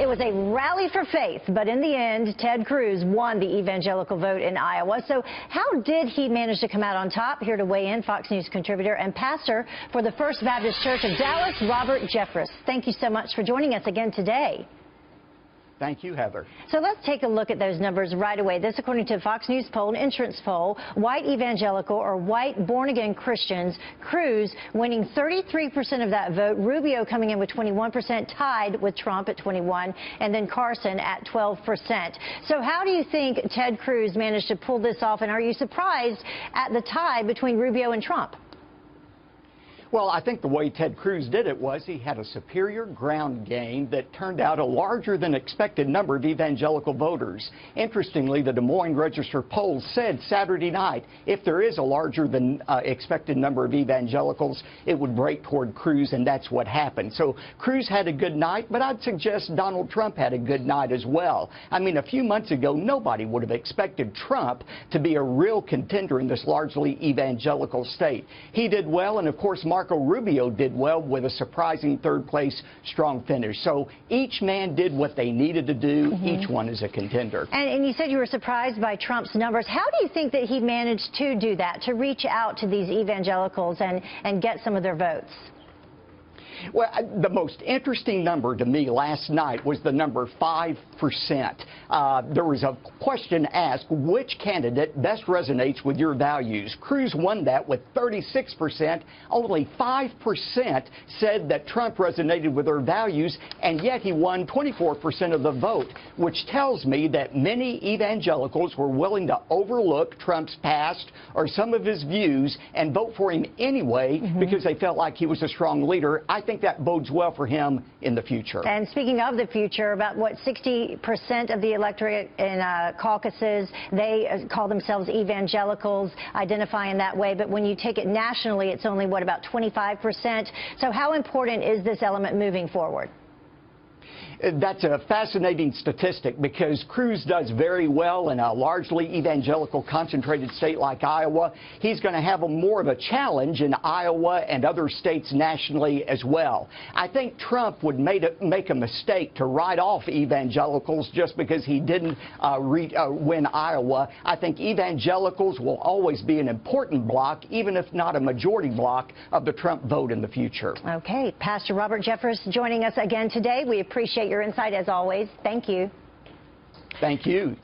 It was a rally for faith, but in the end, Ted Cruz won the evangelical vote in Iowa. So how did he manage to come out on top? Here to weigh in, Fox News contributor and pastor for the First Baptist Church of Dallas, Robert Jeffress. Thank you so much for joining us again today. Thank you, Heather. So let's take a look at those numbers right away. This, according to a Fox News poll, an insurance poll, white evangelical or white born-again Christians, Cruz winning 33% of that vote, Rubio coming in with 21%, tied with Trump at 21%, and then Carson at 12%. So how do you think Ted Cruz managed to pull this off, and are you surprised at the tie between Rubio and Trump? Well, I think the way Ted Cruz did it was he had a superior ground game that turned out a larger than expected number of evangelical voters. Interestingly, the Des Moines Register poll said Saturday night if there is a larger than expected number of evangelicals, it would break toward Cruz, and that's what happened. So Cruz had a good night, but I'd suggest Donald Trump had a good night as well. I mean, a few months ago, nobody would have expected Trump to be a real contender in this largely evangelical state. He did well, and of course, Marco Rubio did well with a surprising third-place strong finish. So each man did what they needed to do. Each one is a contender. And you said you were surprised by Trump's numbers. How do you think that he managed to do that, to reach out to these evangelicals and get some of their votes? Well, the most interesting number to me last night was the number 5%. There was a question asked, which candidate best resonates with your values? Cruz won that with 36%. Only 5% said that Trump resonated with their values, and yet he won 24% of the vote, which tells me that many evangelicals were willing to overlook Trump's past or some of his views and vote for him anyway because they felt like he was a strong leader. I think that bodes well for him in the future. And speaking of the future, about 60% of the electorate in caucuses, they call themselves evangelicals, identify in that way. But when you take it nationally, it's only, about 25%. So how important is this element moving forward? That's a fascinating statistic because Cruz does very well in a largely evangelical concentrated state like Iowa. He's going to have more of a challenge in Iowa and other states nationally as well. I think Trump would make a mistake to write off evangelicals just because he didn't win Iowa. I think evangelicals will always be an important block, even if not a majority block, of the Trump vote in the future. Okay. Pastor Robert Jeffress joining us again today. We appreciate your insight as always. Thank you. Thank you.